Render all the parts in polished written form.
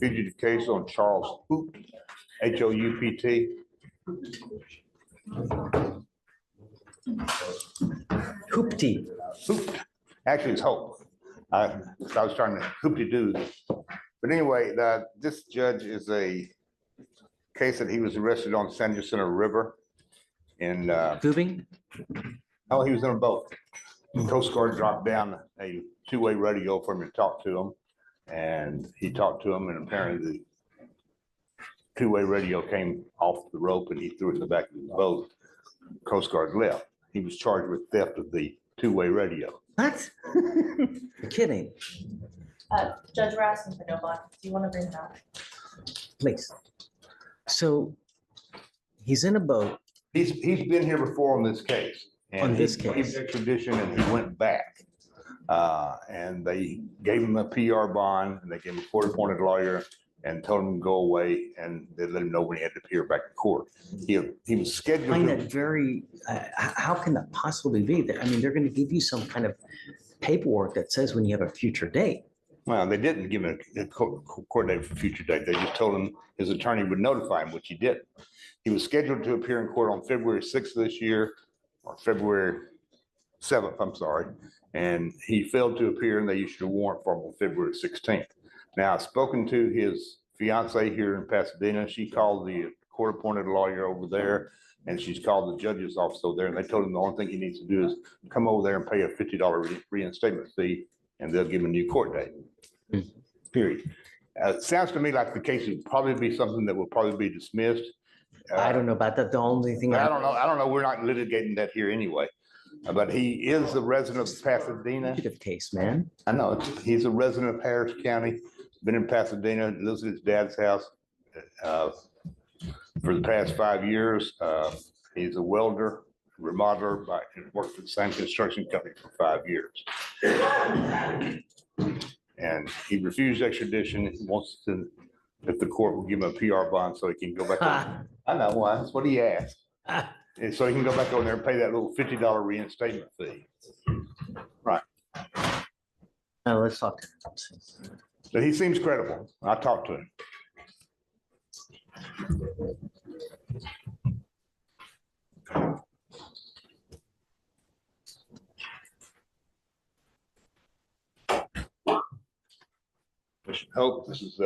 fugitive case on Charles Hoopt, H-O-U-P-T. Hoopty. Hoopt. Actually, it's Hope. I was trying to hoop-de-doo. But anyway, this judge is a case that he was arrested on San Jacinto River. And Tubing? oh, he was in a boat. The Coast Guard dropped down a two-way radio for him to talk to him. And he talked to him, and apparently the two-way radio came off the rope and he threw it in the back of the boat. Coast Guard left. He was charged with theft of the two-way radio. What? You're kidding. Judge, we're asking for no bond. Do you want to bring it up? Please. So he's in a boat. He's been here before on this case. And On this he case. waived extradition and he went back. And they gave him a PR bond and they gave him a court-appointed lawyer and told him to go away, and they let him know when he had to appear back in court. He was I scheduled. find to- that very, how can that possibly be? I mean, they're going to give you some kind of paperwork that says when you have a future date. Well, they didn't give him a court date for future date. They just told him his attorney would notify him, which he didn't. He was scheduled to appear in court on February 6th of this year, or February 7th, I'm sorry. And he failed to appear and they issued a warrant for him on February 16th. Now, I've spoken to his fiance here in Pasadena. She called the court-appointed lawyer over there, and she's called the judge's office over there, and they told him the only thing he needs to do is come over there and pay a $50 reinstatement fee, and they'll give him a new court date, period. It sounds to me like the case would probably be something that will probably be dismissed. I don't know about that. The only thing I don't know. We're not litigating that here anyway. But he is a resident of Pasadena. Fugitive case, man. I know, he's a resident of Harris County, been in Pasadena, lives at his dad's house for the past 5 years. He's a welder, remodeler, worked for the same construction company for 5 years. And he refused extradition. He wants to, if the court will give him a PR bond so he can go back. I know why, that's what he asked. And so he can go back over there and pay that little $50 reinstatement fee. Right. Now let's talk. But he seems credible. I talked to him. Mr. Hope, this is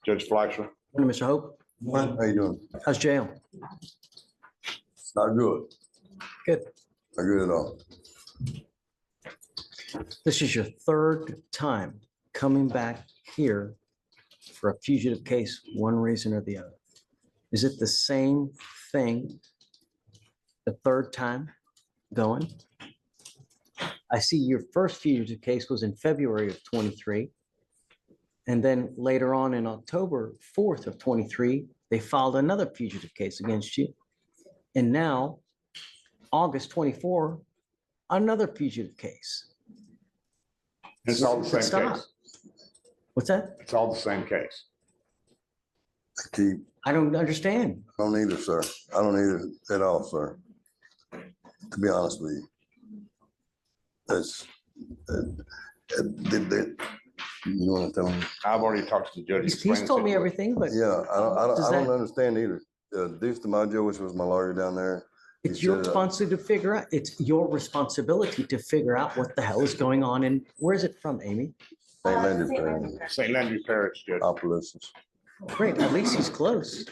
Judge Fleischer. Morning, Mr. Hope. What? How you doing? How's jail? It's not good. Good. Not good at all. This is your third time coming back here for a fugitive case, one reason or the other. Is it the same thing the third time going? I see your first fugitive case was in February of 23. And then later on in October 4th of 23, they filed another fugitive case against you. And now, August 24, another fugitive case. It's all the same Stop. case. What's that? It's all the same case. I don't understand. I don't either, sir. I don't either at all, sir. To be honest with you. That's, you want to tell me? I've already talked to the judge. He's told me everything, but Yeah, I Does don't that- understand either. Deuce DiMaggio, which was my lawyer down there. it's he your said, responsibility to figure out, it's your responsibility to figure out what the hell is going on and where is it from, Amy? St. St. Landry Landry Parish, Parish. St. Landry Parish, Judge. Opelousas. Great, at least he's close.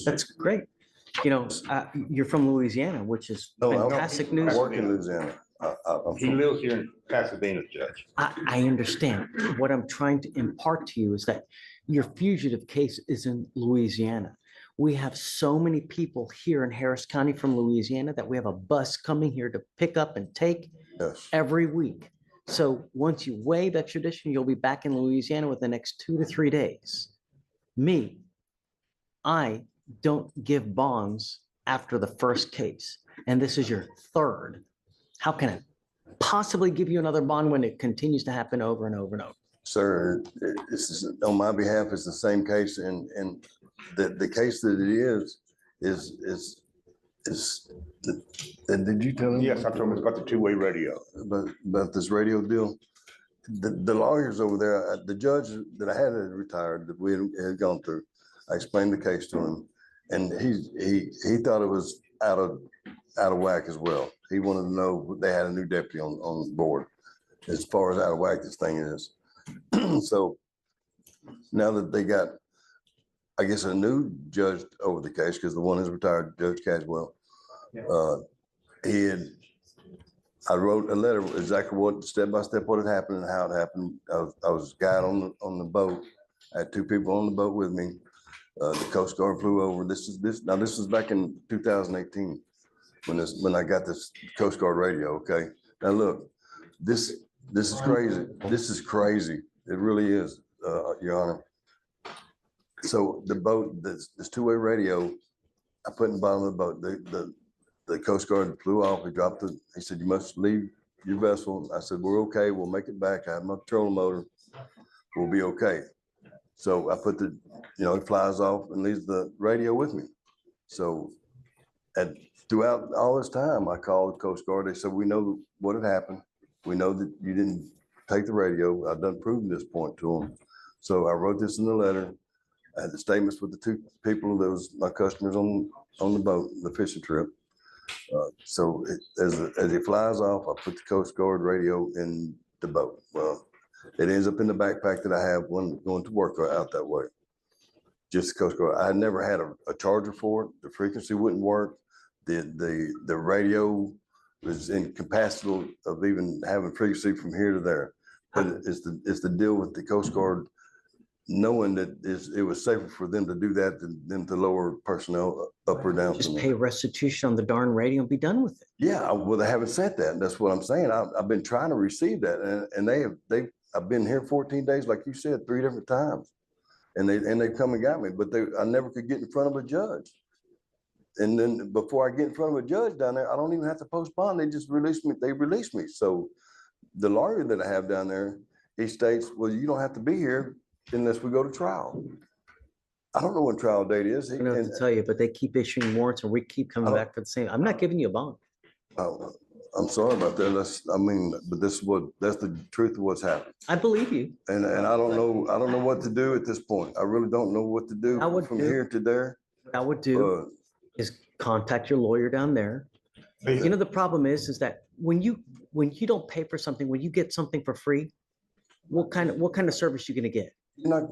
That's great. You know, you're from Louisiana, which is No, I- fantastic I news. work in Louisiana. I'm He from- lives here in Pasadena, Judge. I understand. What I'm trying to impart to you is that your fugitive case is in Louisiana. We have so many people here in Harris County from Louisiana that we have a bus coming here to pick up and take Yes, every week. So once you waive extradition, you'll be back in Louisiana within the next 2 to 3 days. Me, I don't give bonds after the first case, and this is your third. How can I possibly give you another bond when it continues to happen over and over and over? sir, it's, on my behalf, it's the same case, and the case that it is, and did you tell him? Yes, I told him it's about the two-way radio. About this radio deal? the lawyers over there, the judge that I had retired, that we had gone through, I explained the case to him, and he thought it was out of whack as well. He wanted to know, they had a new deputy on board, as far as out of whack this thing is. So now that they got, I guess, a new judge over the case, because the one is retired, Judge Caswell, I wrote a letter, exactly what, step by step, what had happened and how it happened. I was a guide on the boat. I had two people on the boat with me. The Coast Guard flew over. This was back in 2018 when I got this Coast Guard radio. Okay, now look, this is crazy. This is crazy. It really is, Your Honor. So the boat, this two-way radio, I put in the bottom of the boat. The Coast Guard flew off. He said, "You must leave your vessel." I said, "We're okay. We'll make it back. I have my trolling motor. We'll be okay." So I put it flies off and leaves the radio with me. So throughout all this time, I called the Coast Guard. They said, "We know what had happened. We know that you didn't take the radio. I've done proven this point to them." So I wrote this in the letter. I had the statements with the two people that was my customers on the boat, the fishing trip. So as it flies off, I put the Coast Guard radio in the boat. Well, it ends up in the backpack that I have when going to work out that way. Just the Coast Guard. I had never had a charger for it. The frequency wouldn't work. The radio was incapacitable of even having frequency from here to there. But it's the deal with the Coast Guard, knowing that it was safer for them to do that than them to lower personnel up or down. Just pay restitution on the darn radio and be done with it. Yeah, well, they haven't said that. That's what I'm saying. I've been trying to receive that, and I've been here 14 days, like you said, 3 different times, and they come and got me, but I never could get in front of a judge. And then before I get in front of a judge down there, I don't even have to postpone. They just release me. They release me. So the lawyer that I have down there, he states, "Well, you don't have to be here unless we go to trial." I don't know when trial date is. I don't know what to tell you, but they keep issuing warrants and we keep coming back for the same. I'm not giving you a bond. Oh, I'm sorry about that. But that's the truth of what's happened. I believe you. And I don't know what to do at this point. I really don't know what to do from here to there. What I would do is contact your lawyer down there. You know, the problem is that when you don't pay for something, when you get something for free, what kind of service you gonna get? You're not,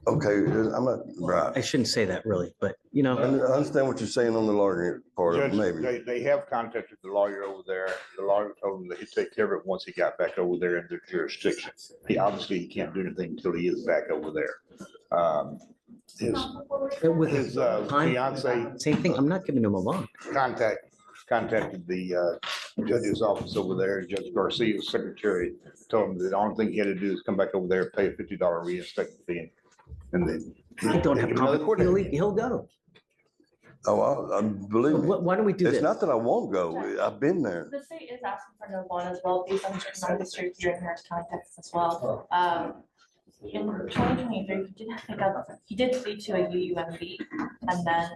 okay, I'm not, right. I shouldn't say that really, but I understand what you're saying on the lawyer part of it, Judge, maybe. they have contacted the lawyer over there. The lawyer told him that he'd take care of it once he got back over there in their jurisdiction. He can't do anything until he is back over there. with His time, fiance same thing. I'm not giving him a bond. contacted the judge's office over there. Judge Garcia's secretary told him that the only thing he had to do is come back over there, pay a $50 reinstatement fee. And then I don't have another court confidence. date. He'll go. Oh, I believe me. Why don't we do It's this? not that I won't go. I've been there. The state is asking for no bond as well, based on the history here in Harris context as well. In 2023, he did plead to a UUMB, and then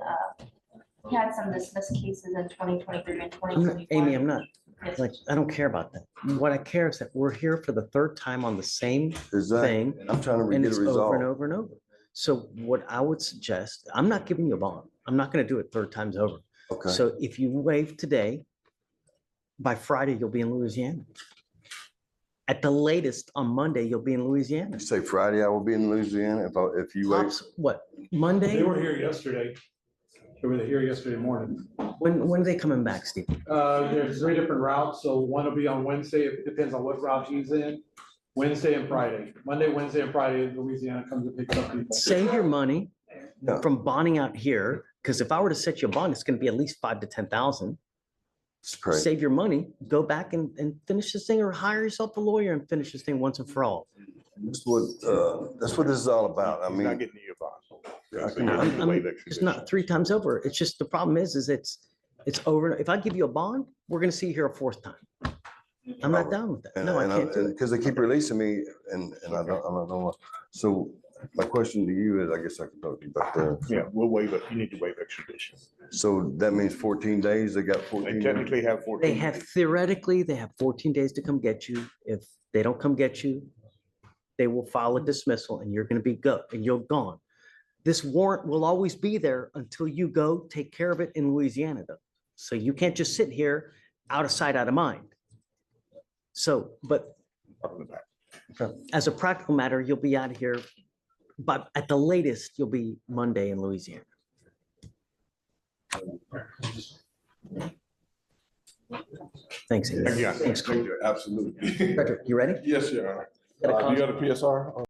he had some dismissed cases in 2023 and 2024. Amy, I'm not, Yes. like, I don't care about that. What I care is that we're here for the third time on the same Exactly. thing, I'm trying to and get it's it over and resolved. over and over. So what I would suggest, I'm not giving you a bond. I'm not gonna do it third times over. Okay. So if you waive today, by Friday, you'll be in Louisiana. At the latest, on Monday, you'll be in Louisiana. You say Friday I will be in Louisiana if you wait. Tops, what, Monday? They were here yesterday. They were here yesterday morning. When are they coming back, Steve? There's 3 different routes, so one will be on Wednesday. It depends on what route he's in. Wednesday and Friday. Monday, Wednesday, and Friday, Louisiana comes and picks up people. Save your money Yeah. from bonding out here, because if I were to set you a bond, it's gonna be at least 5 to 10,000. It's crazy. Save your money, go back and finish this thing, or hire yourself a lawyer and finish this thing once and for all. That's what this is all about. I He's not mean, getting you a bond. I So can- you have to I'm- waive extra It's not 3 times over. It's just, the problem is it's over. If I give you a bond, we're gonna see you here a 4th time. I'm not down with that. No, I can't do it. Because they keep releasing me and I don't want. So My question to you is, I guess I can talk to you about that. Yeah, we'll waive it. You need to waive extradition. So that means 14 days, they got They 14 days? technically have They 14. have theoretically, they have 14 days to come get you. If they don't come get you, they will file a dismissal and you're gonna be and you're gone. This warrant will always be there until you go take care of it in Louisiana though. So you can't just sit here out of sight, out of mind. So, but Up in the back. as a practical matter, you'll be out of here, but at the latest, you'll be Monday in Louisiana. Thanks. Ian. Thank you. Thanks. Absolutely. Frederick, you ready? Yes, Your Honor. Got a Do you con- have a PSR?